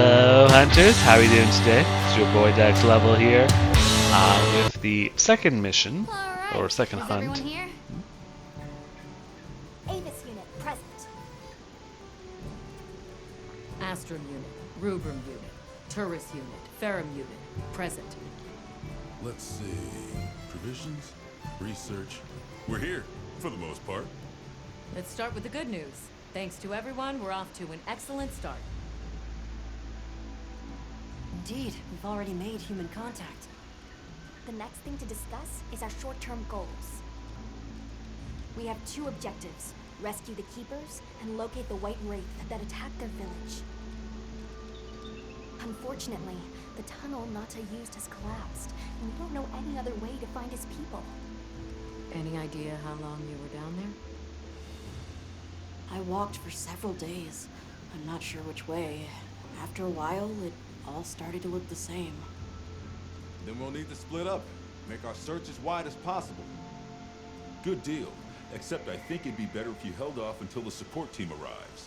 Hello, hunters. How are you doing today? It's your boy Dex Level here with the second mission, or second Is hunt. everyone here? Avis unit present. Astrum unit, Rubrum unit, Turris unit, Ferrum unit, present. Let's see. Provisions? Research? We're here, for the most part. Let's start with the good news. Thanks to everyone, we're off to an excellent start. Indeed, we've already made human contact. The next thing to discuss is our short-term goals. We have two objectives: rescue the Keepers and locate the White Wraith that attacked their village. Unfortunately, the tunnel Nata used has collapsed, and we don't know any other way to find his people. Any idea how long you were down there? I walked for several days. I'm not sure which way. After a while, it all started to look the same. Then we'll need to split up. Make our search as wide as possible. Good deal. Except I think it'd be better if you held off until the support team arrives.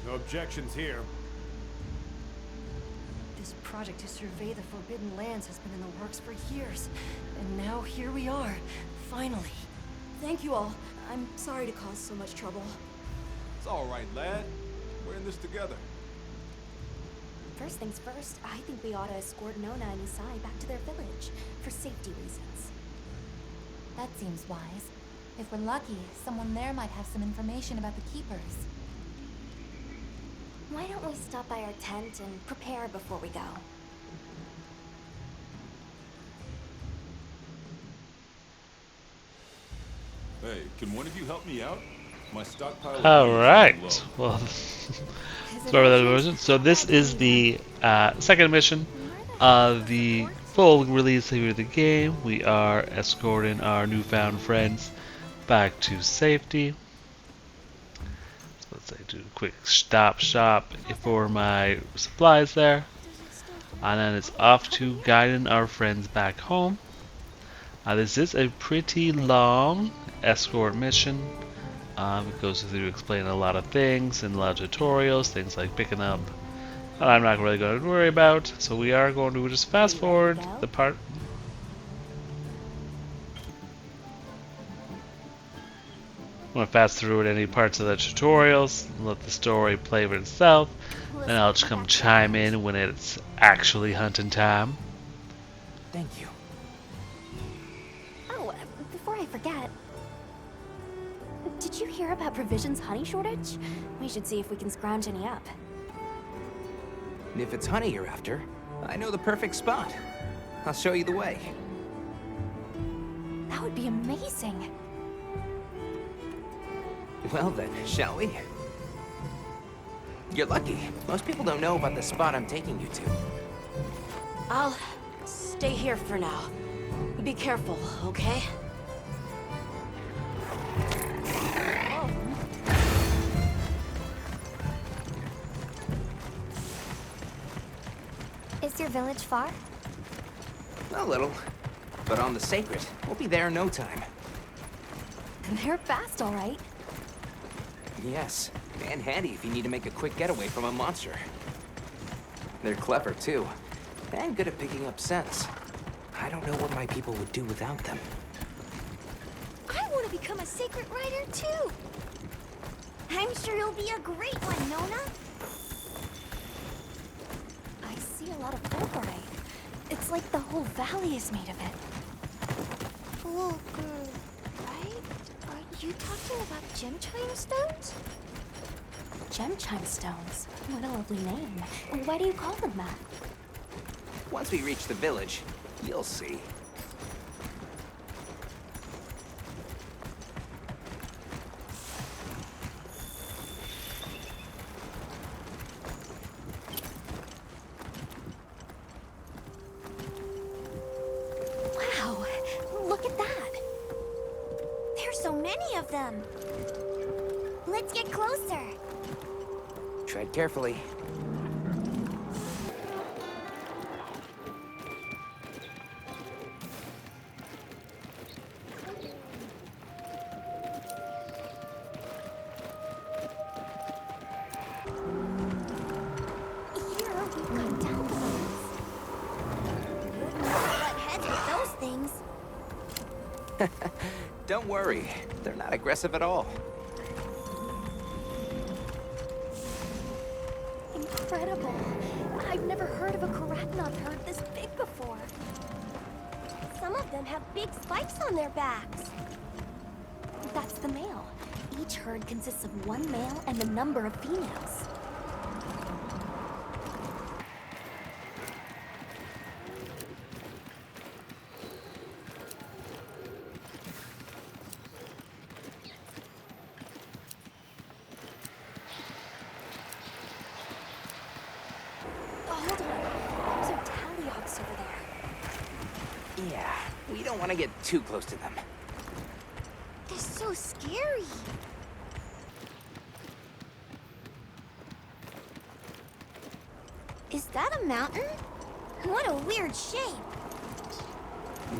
No objections here. This project to survey the Forbidden Lands has been in the works for years. And now here we are, finally. Thank you all. I'm sorry to cause so much trouble. It's all right, lad. We're in this together. First things first, I think we ought to escort Nona and Isai back to their village, for safety reasons. That seems wise. If we're lucky, someone there might have some information about the Keepers. Why don't we stop by our tent and prepare before we go? Hey, can one of you help me out? My stockpile of All beans is right. low. Well, sorry about that version. So this is the second mission of the full release of the game. We are escorting our newfound friends back to safety. So let's say do a quick stop shop for my supplies there, and then it's off to guiding our friends back home. This is a pretty long escort mission. It goes through explaining a lot of things and a lot of tutorials, things like picking up. And I'm not really going to worry about, so we are going to just fast forward the part. I'm going to fast through any parts of the tutorials and let the story play for itself. And I'll just come chime in when it's actually hunting time. Thank you. Oh, before I forget, did you hear about Provision's honey shortage? We should see if we can scrounge any up. If it's honey you're after, I know the perfect spot. I'll show you the way. That would be amazing. Well then, shall we? You're lucky. Most people don't know about the spot I'm taking you to. I'll stay here for now. Be careful, okay? Is your village far? A little. But on the sacred, we'll be there in no time. They're fast, all right. Yes, and handy if you need to make a quick getaway from a monster. They're clever, too. And good at picking up scents. I don't know what my people would do without them. I want to become a sacred rider, too. I'm sure you'll be a great one, Nona. I see a lot of fulgurite. It's like the whole valley is made of it. Fulgurite? Are you talking about gem chime stones? Gem chime stones? What a lovely name. Why do you call them that? Once we reach the village, you'll see. Wow, look at that. There's so many of them. Let's get closer. Tread carefully. Don't worry, they're not aggressive at all. Incredible. I've never heard of a Karachnoth herd this big before. Some of them have big spikes on their backs. That's the male. Each herd consists of one male and a number of females. Hold on. Those are Taliox over there. Yeah, we don't want to get too close to them. They're so scary. Is that a mountain? What a weird shape.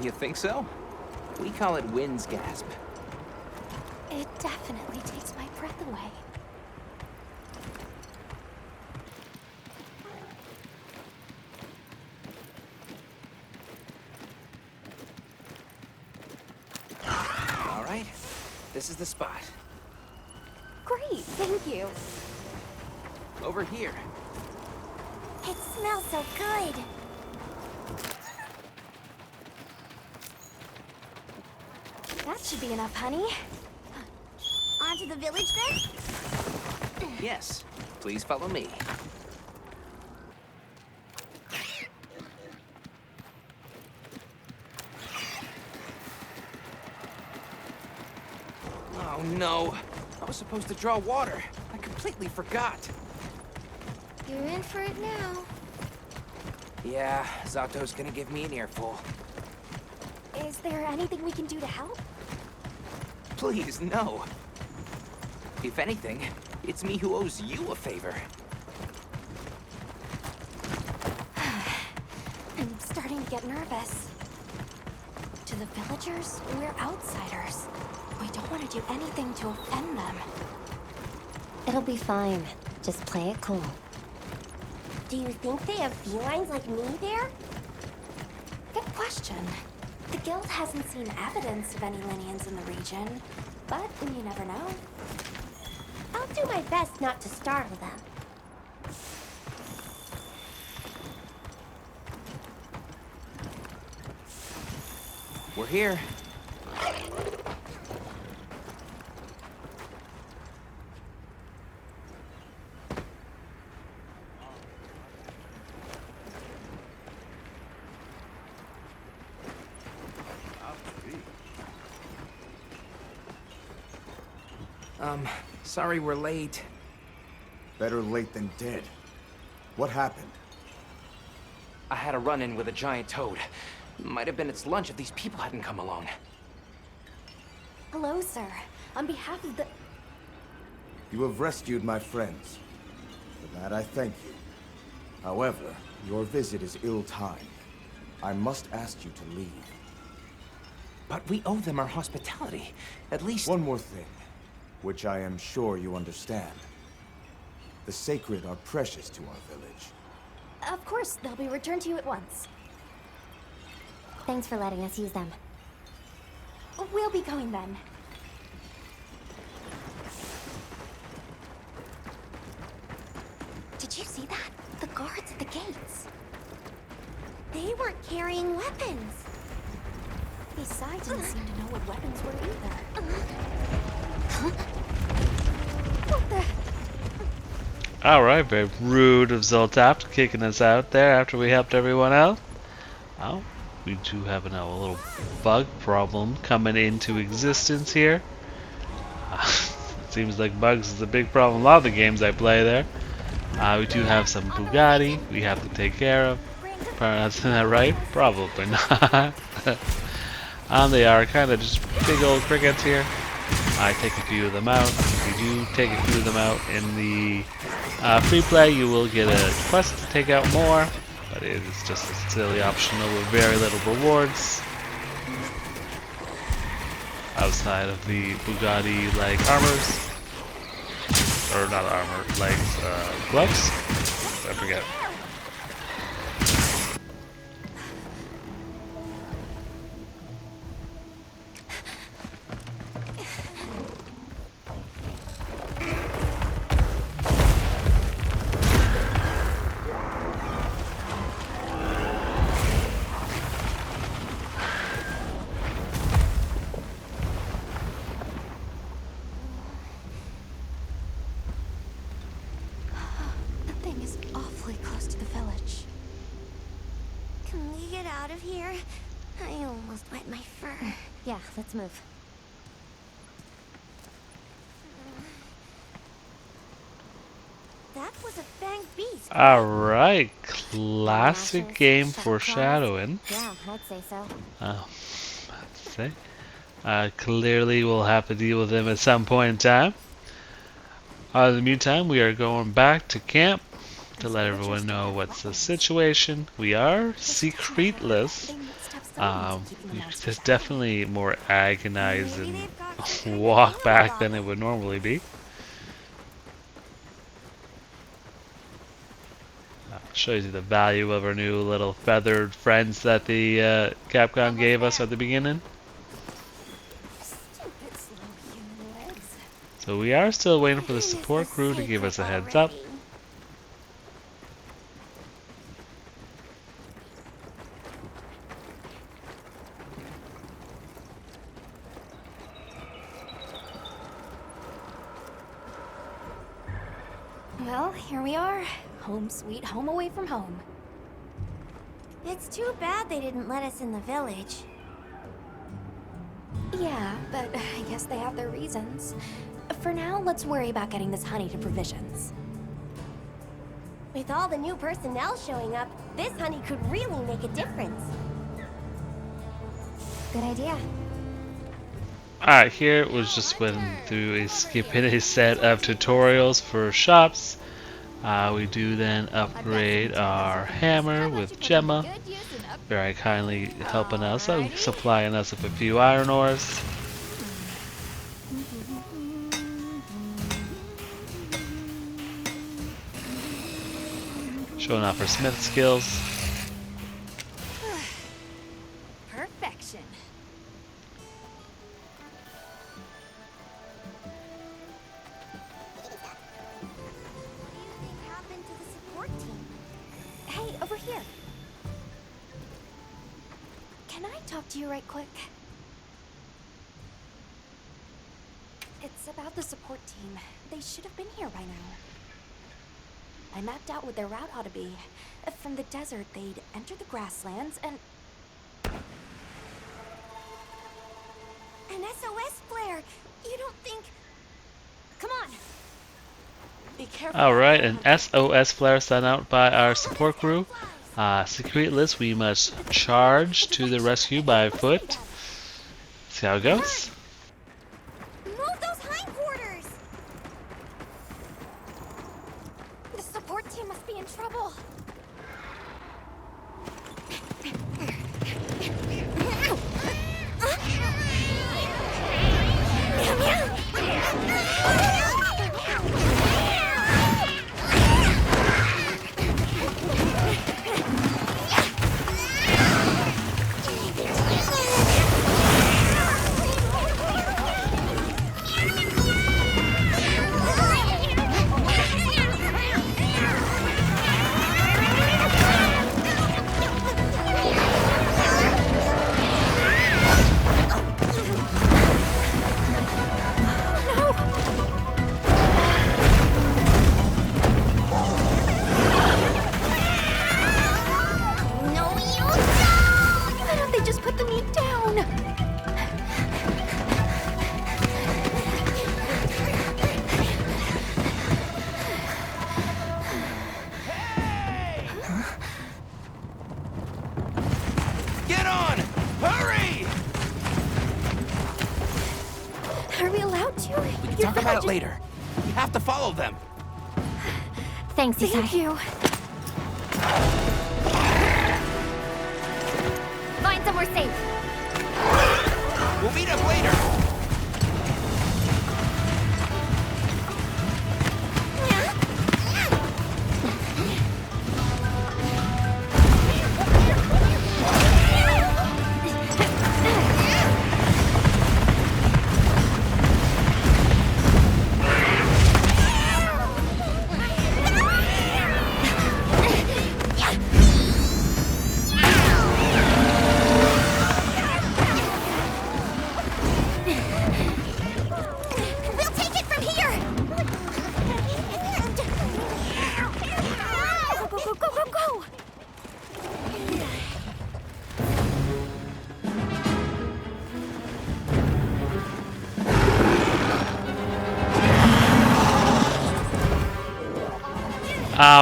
You think so? We call it wind's gasp. It definitely takes my breath away. All right, this is the spot. Great, thank you. Over here. It smells so good. That should be enough, honey. On to the village then? Yes, please follow me. Oh no, I was supposed to draw water. I completely forgot. You're in for it now. Yeah, Zato's gonna give me an earful. Is there anything we can do to help? Please, no. If anything, it's me who owes you a favor. I'm starting to get nervous. To the villagers, we're outsiders. We don't want to do anything to offend them. It'll be fine. Just play it cool. Do you think they have felines like me there? Good question. The guild hasn't seen evidence of any Linians in the region, but you never know. I'll do my best not to startle them. We're here. Sorry we're late. Better late than dead. What happened? I had a run-in with a giant toad. Might have been its lunch if these people hadn't come along. Hello, sir. On behalf of the... You have rescued my friends. For that I thank you. However, your visit is ill-timed. I must ask you to leave. But we owe them our hospitality. At least... One more thing, which I am sure you understand. The sacred are precious to our village. Of course, they'll be returned to you at once. Thanks for letting us use them. We'll be going then. Did you see that? The guards at the gates. They weren't carrying weapons. Besides, didn't seem to know what weapons were either. What the? Alright, very rude of Zoltapt kicking us out there after we helped everyone out. Oh, we do have a little bug problem coming into existence here. It seems like bugs is a big problem in a lot of the games I play there. We do have some Bugatti we have to take care of. Pronouncing that right? Probably not. They are kind of just big old crickets here. I take a few of them out. If you do take a few of them out in the free play, you will get a quest to take out more, but it is just a silly optional with very little rewards. Outside of the Bugatti-like armors. Or not armor, like gloves? I forget. thing is awfully close to the village. Can we get out of here? I almost wet my fur. Yeah, let's move. That was a fanged beast. Alright, classic Ashes, game shadow foreshadowing. Yeah, I'd say so. Let's see. Clearly we'll have to deal with them at some point in time. In the meantime, we are going back to camp to let everyone know what's the situation. We are secretless. It's definitely more agonizing walk back than it would normally be. Shows you the value of our new little feathered friends that the Capcom gave us at the beginning. Stupid slow human legs. So we are still waiting for the support crew to give us a heads up. Well, here we are. Home sweet home away from home. It's too bad they didn't let us in the village. Yeah, but I guess they have their reasons. For now, let's worry about getting this honey to provisions. With all the new personnel showing up, this honey could really make a difference. Good idea. Alright, here was just went through skipping a set of tutorials for shops. We do then upgrade our hammer with Gemma, very kindly helping us, supplying us with a few iron ores. Showing off our smith skills. Perfection. Happened to the support team? Hey, over here. Can I talk to you right quick? It's about the support team. They should have been here by now. I mapped out what their route ought to be. From the desert, they'd enter the grasslands and... An SOS flare! You don't think... Come on! Be careful. Alright, an SOS flare sent out by our support crew. Secretless, we must charge to the rescue by foot. See how it goes. Move those hindquarters! The support team must be in trouble. Get on! Hurry! Are we allowed to? We can talk about it later. We have to follow them. Thanks, Isai. Thank you. Find somewhere safe. We'll meet up later.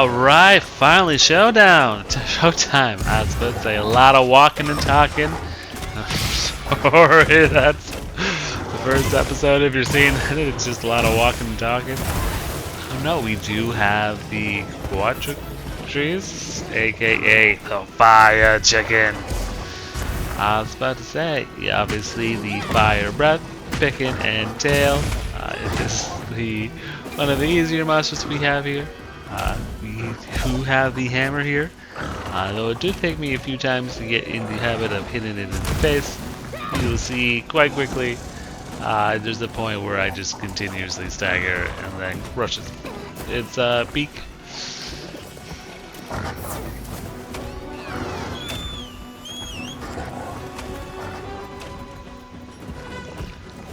Alright, finally showdown! Showtime! I was about to say a lot of walking and talking. I'm sorry, that's the first episode. If you're seeing it, it's just a lot of walking and talking. Oh no, we do have the trees, aka the fire chicken. I was about to say, yeah, obviously the fire breath, picking, and tail. It is one of the easier monsters we have here. We do have the hammer here, though it did take me a few times to get in the habit of hitting it in the face. You'll see quite quickly there's a point where I just continuously stagger and then crush it. It's peak.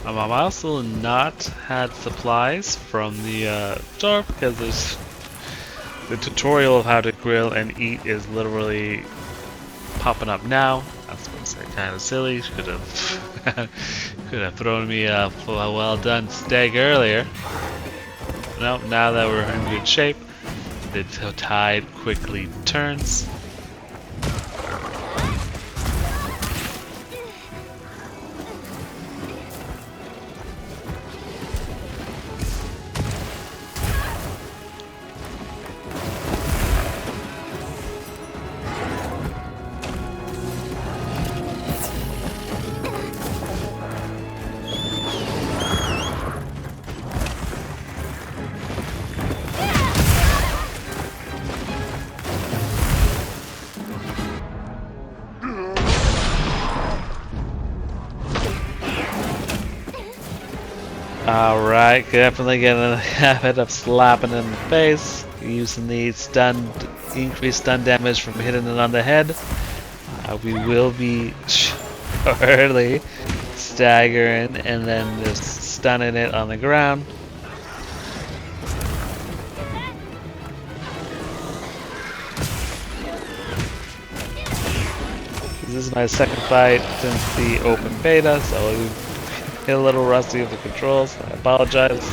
I'm also not had supplies from the store because there's the tutorial of how to grill and eat is literally popping up now. That's kind of silly. Could have thrown me a well done steak earlier. Nope. Now that we're in good shape, the tide quickly turns. Alright, definitely getting a habit of slapping it in the face, using the increased stun damage from hitting it on the head. We will be shortly staggering and then just stunning it on the ground. This is my second fight since the open beta, so we've a little rusty with the controls. I apologize.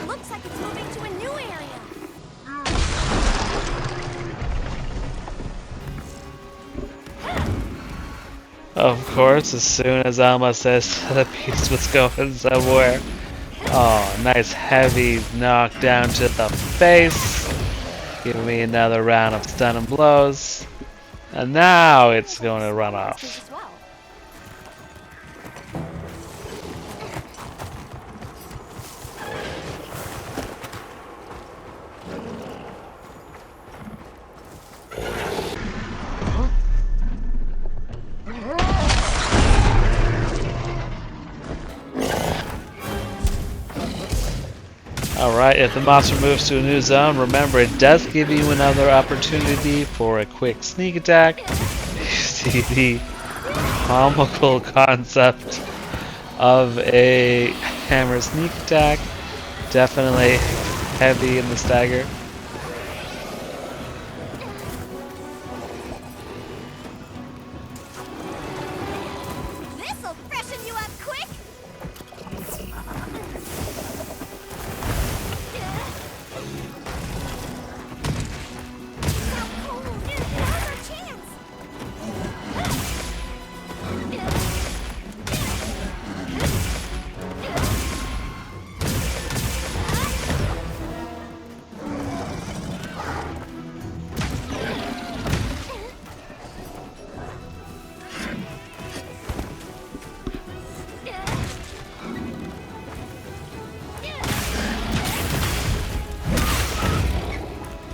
Looks like it's moving to a new area. Of course, as soon as Alma says the piece was going somewhere. Oh, nice heavy knockdown to the face. Giving me another round of stunning blows. And now it's going to run off. Alright, if the monster moves to a new zone, remember it does give you another opportunity for a quick sneak attack. You see the comical concept of a hammer sneak attack. Definitely heavy in the stagger. This'll freshen you up quick.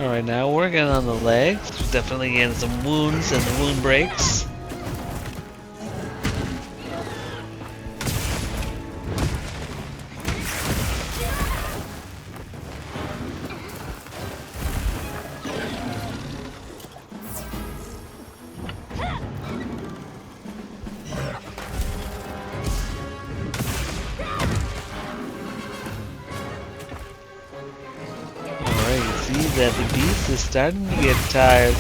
Alright, now working on the legs. Definitely getting some wounds and the wound breaks. that the beast is starting to get tired.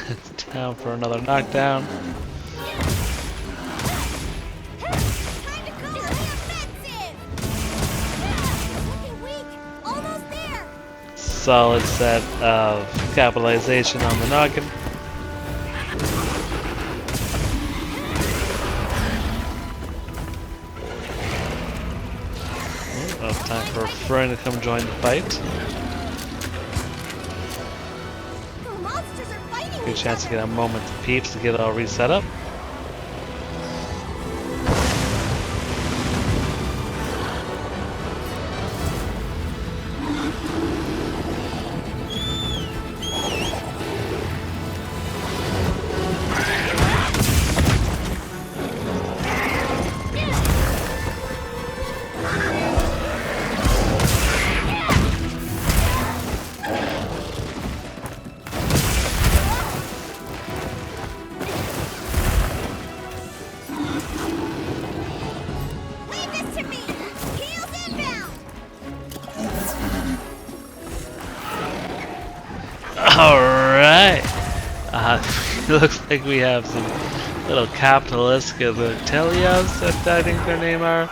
It's down for another knockdown. Solid set of capitalization on the noggin. Well, it's time for a friend to come join the fight. Good chance to get a moment of peeps to get it all reset up. Alright! It looks like we have some little capitalists, Telios, I think their name are.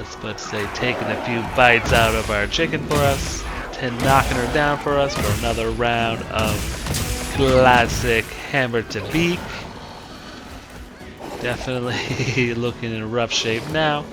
It's about to say taking a few bites out of our chicken for us, and knocking her down for us for another round of classic hammer to beak. Definitely looking in rough shape now.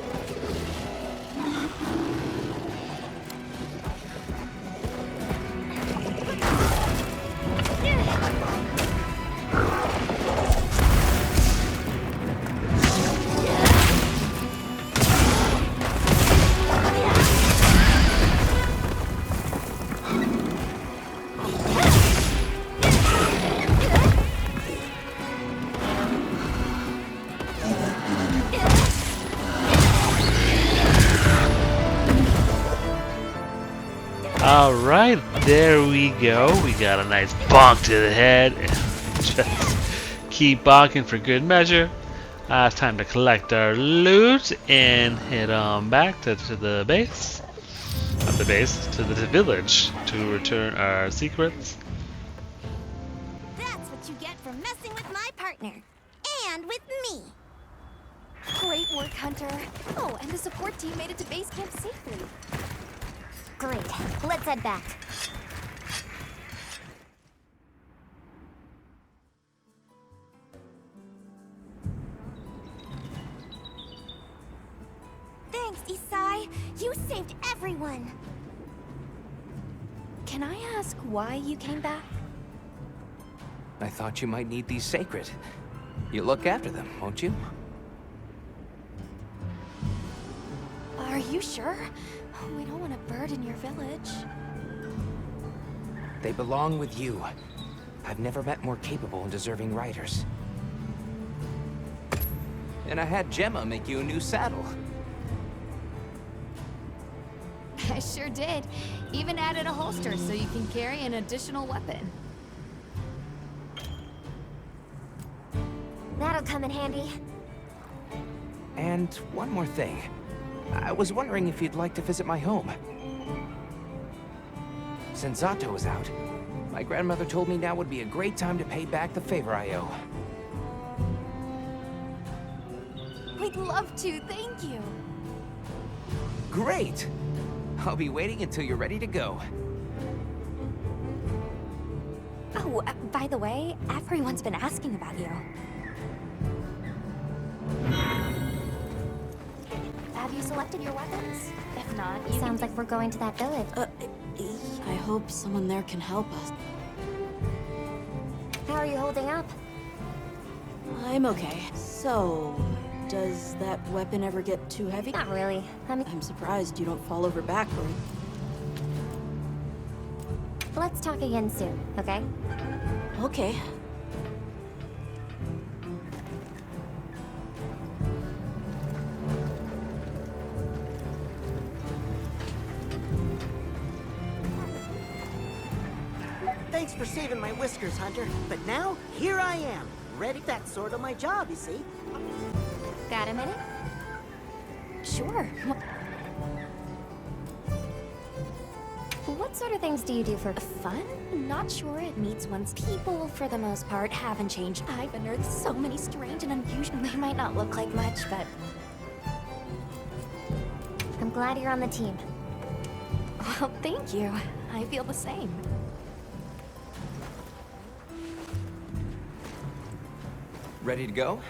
Alright, there we go. We got a nice bonk to the head. Just keep bonking for good measure. It's time to collect our loot and head on back to the base. Not the base, to the village to return our secrets. That's what you get for messing with my partner. And with me. Great work, Hunter. Oh, and the support team made it to base camp safely. Great. Let's head back. Thanks, Isai. You saved everyone. Can I ask why you came back? I thought you might need these sacred. You look after them, won't you? Are you sure? We don't want to burden your village. They belong with you. I've never met more capable and deserving riders. And I had Gemma make you a new saddle. I sure did. Even added a holster so you can carry an additional weapon. That'll come in handy. And one more thing. I was wondering if you'd like to visit my home. Since Zato is out, my grandmother told me now would be a great time to pay back the favor I owe. We'd love to, thank you. Great! I'll be waiting until you're ready to go. Oh, by the way, everyone's been asking about you. Have you selected your weapons? If not, you Sounds like we're going to that village. I hope someone there can help us. How are you holding up? I'm okay. So, does that weapon ever get too heavy? Not really. I'm surprised you don't fall over backward. Let's talk again soon, okay? Okay. Thanks for saving my whiskers, Hunter. But now, here I am. Ready? That's sort of my job, you see. Got a minute? Sure. What sort of things do you do for Fun? Not sure. It meets one's people for the most part. Haven't changed. I've unearthed so many strange and unusual. They might not look like much, but I'm glad you're on the team. Well, thank you. I feel the same. Ready to go?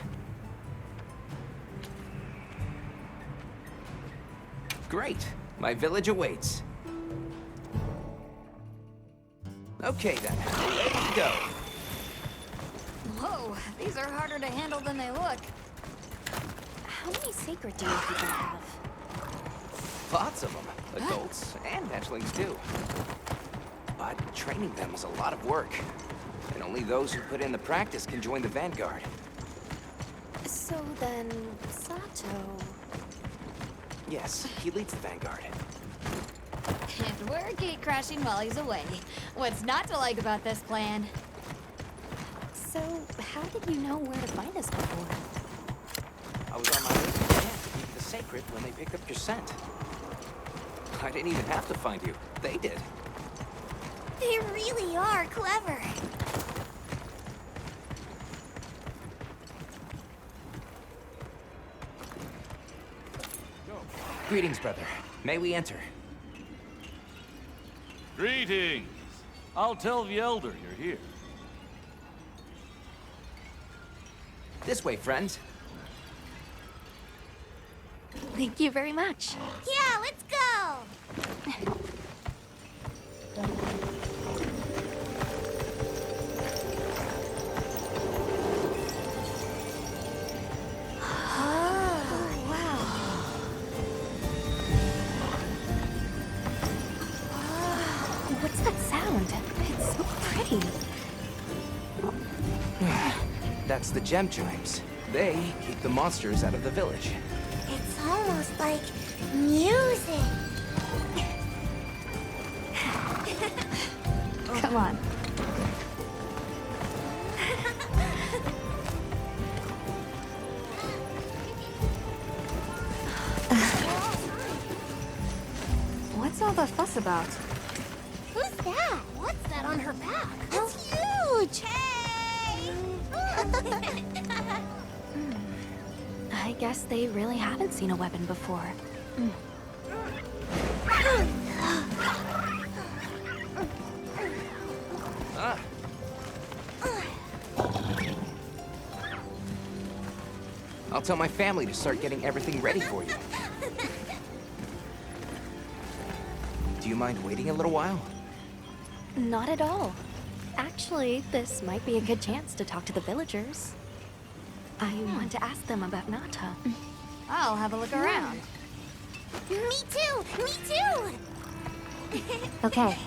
Great. My village awaits. Okay then, ready to go. Whoa, these are harder to handle than they look. How many sacred deer people have? Lots of them. Adults and hatchlings too. But training them is a lot of work. And only those who put in the practice can join the Vanguard. So then, Sato... Yes, he leads the Vanguard. And we're gate crashing while he's away. What's not to like about this plan? So, how did you know where to find us before? I was on my way to the camp to give you the sacred when they picked up your scent. I didn't even have to find you. They did. They really are clever. Greetings, brother. May we enter? Greetings. I'll tell the Elder you're here. This way, friends. Thank you very much. Yeah, let's go! What's that sound? It's so pretty. That's the gem chimes. They keep the monsters out of the village. It's almost like music. Come on. What's all the fuss about? Who's that? What's that on her back? It's huge! Hey! I guess they really haven't seen a weapon before. Ah. I'll tell my family to start getting everything ready for you. Do you mind waiting a little while? Not at all. Actually, this might be a good chance to talk to the villagers. I want to ask them about Nata. I'll have a look around. Me too! Me too! Okay.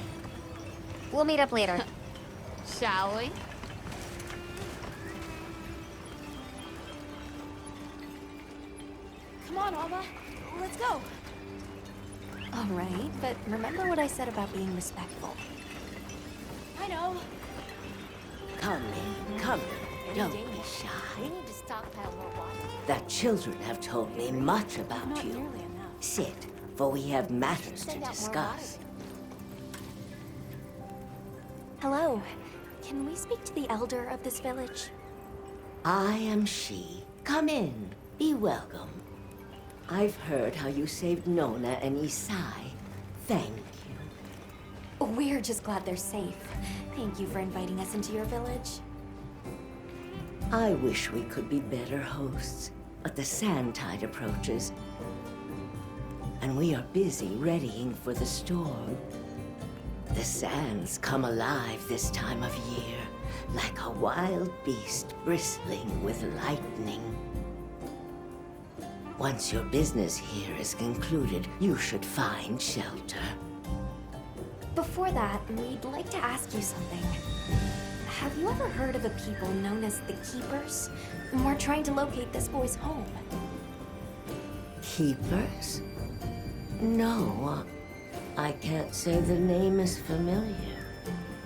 We'll meet up later. Shall we? Come on, Alma. Let's go. All right, but remember what I said about being respectful. I know. Come in, come in. Don't be shy. We need to stockpile more water. The children have told me much about Not you. nearly enough. Sit, for we have matters to Send out more discuss. Hello. Can we speak to the elder of this village? I am she. Come in. Be welcome. I've heard how you saved Nona and Isai. Thank you. We're just glad they're safe. Thank you for inviting us into your village. I wish we could be better hosts, but the sand tide approaches, and we are busy readying for the storm. The sands come alive this time of year, like a wild beast bristling with lightning. Once your business here is concluded, you should find shelter. Before that, we'd like to ask you something. Have you ever heard of a people known as the Keepers? We're trying to locate this boy's home. Keepers? No, I can't say the name is familiar.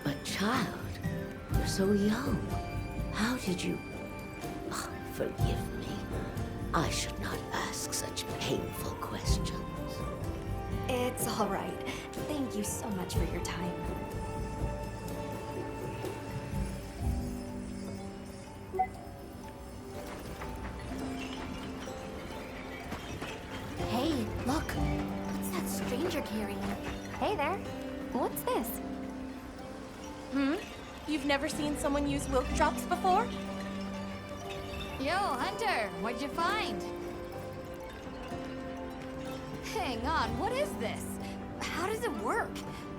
But child, you're so young. How did you... Oh, forgive me. I should not ask such painful questions. It's all right. Thank you so much for your time. Hey, look. What's that stranger carrying? Hey there. What's this? You've never seen someone use milk drops before? Yo, Hunter, what'd you find? Hang on, what is this? How does it work?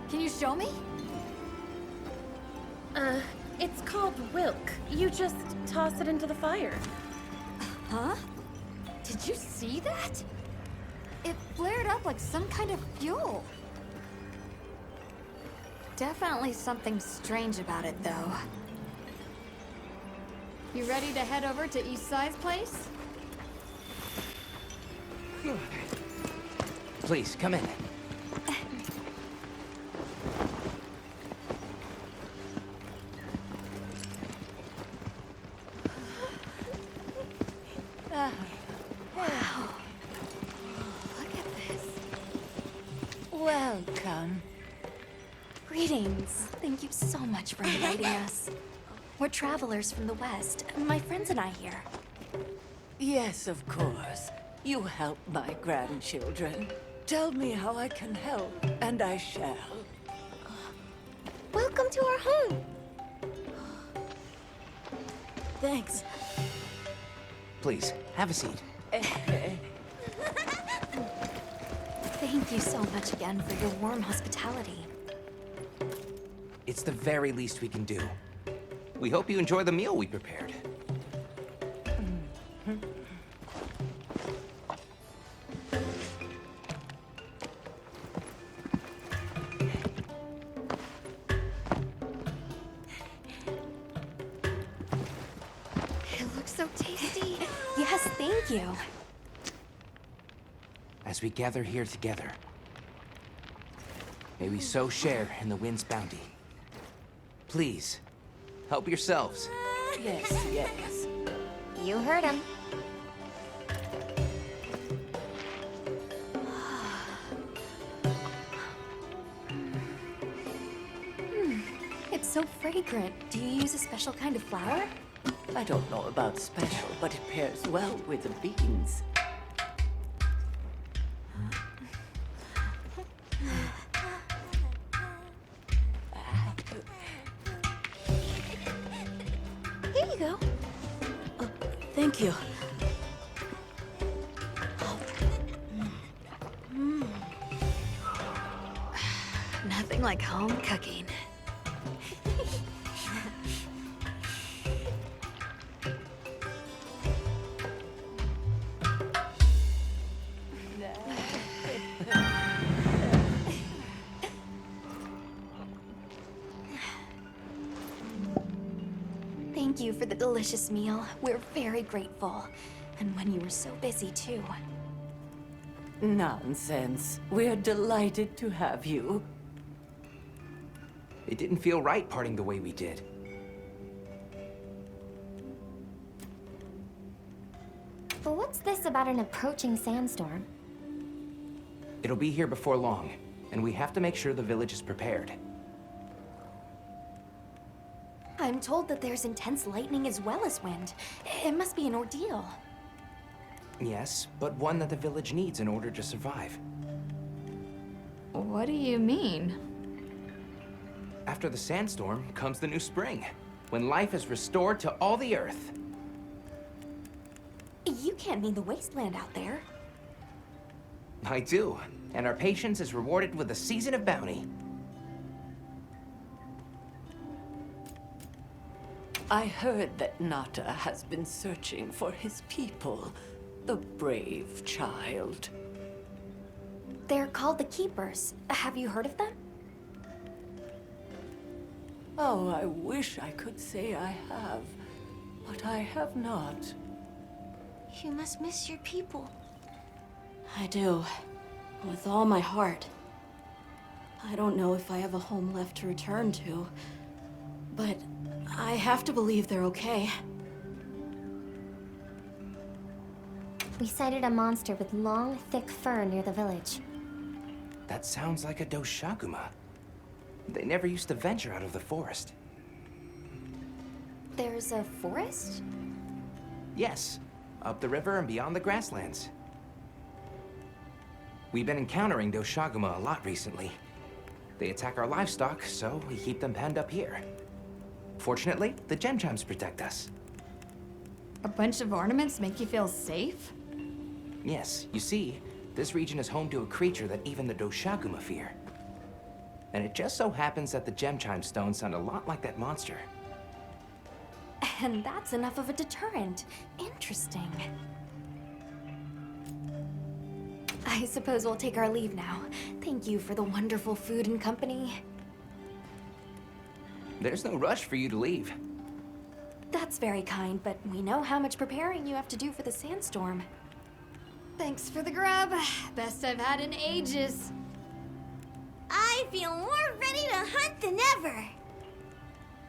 Can you show me? It's called Wilk. You just toss it into the fire. Huh? Did you see that? It flared up like some kind of fuel. Definitely something strange about it, though. You ready to head over to Eastside's place? Please, come in. Welcome. Greetings. Thank you so much for inviting us. We're travelers from the West, my friends and I here. Yes, of course. You help my grandchildren. Tell me how I can help, and I shall. Welcome to our home. Thanks. Please, have a seat. Thank you so much again for your warm hospitality. It's the very least we can do. We hope you enjoy the meal we prepared. It looks so tasty. Yes, thank you. As we gather here together, may we so share in the wind's bounty. Please, help yourselves. Yes, yes. You heard him. It's so fragrant. Do you use a special kind of flour? I don't know about special, but it pairs well with the beans. Here you go. Thank you. Nothing like home cooking. Thank you for the delicious meal. We're very grateful. And when you were so busy, too. Nonsense. We're delighted to have you. It didn't feel right parting the way we did. But what's this about an approaching sandstorm? It'll be here before long, and we have to make sure the village is prepared. I'm told that there's intense lightning as well as wind. It must be an ordeal. Yes, but one that the village needs in order to survive. What do you mean? After the sandstorm comes the new spring, when life is restored to all the earth. You can't mean the wasteland out there. I do, and our patience is rewarded with a season of bounty. I heard that Nata has been searching for his people. The brave child. They're called the Keepers. Have you heard of them? Oh, I wish I could say I have, but I have not. You must miss your people. I do. With all my heart. I don't know if I have a home left to return to, but I have to believe they're okay. We sighted a monster with long, thick fur near the village. That sounds like a Doshaguma. They never used to venture out of the forest. There's a forest? Yes, up the river and beyond the grasslands. We've been encountering Doshaguma a lot recently. They attack our livestock, so we keep them penned up here. Fortunately, the gem chimes protect us. A bunch of ornaments make you feel safe? Yes, you see, this region is home to a creature that even the Doshaguma fear. And it just so happens that the gem chime stones sound a lot like that monster. And that's enough of a deterrent. Interesting. I suppose we'll take our leave now. Thank you for the wonderful food and company. There's no rush for you to leave. That's very kind, but we know how much preparing you have to do for the sandstorm. Thanks for the grub. Best I've had in ages. I feel more ready to hunt than ever.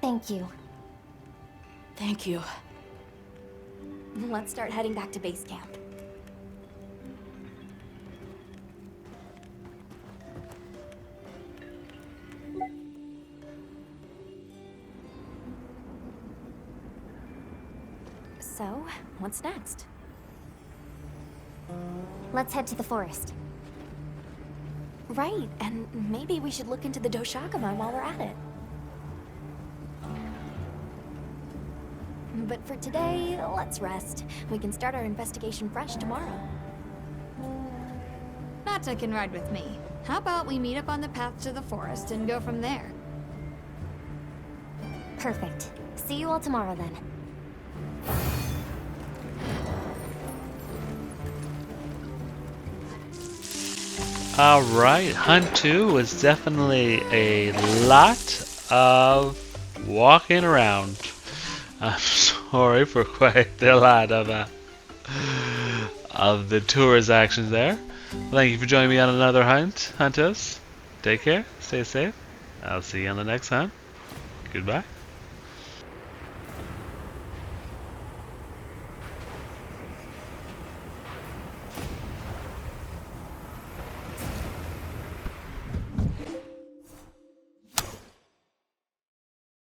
Thank you. Thank you. Let's start heading back to base camp. So, what's next? Let's head to the forest. Right, and maybe we should look into the Doshaguma while we're at it. But for today, let's rest. We can start our investigation fresh tomorrow. Nata can ride with me. How about we meet up on the path to the forest and go from there? Perfect. See you all tomorrow then. Alright, Hunt 2 was definitely a lot of walking around. I'm sorry for quite a lot of the tourist actions there. Thank you for joining me on another hunt, Hunters. Take care, stay safe. I'll see you on the next hunt. Goodbye.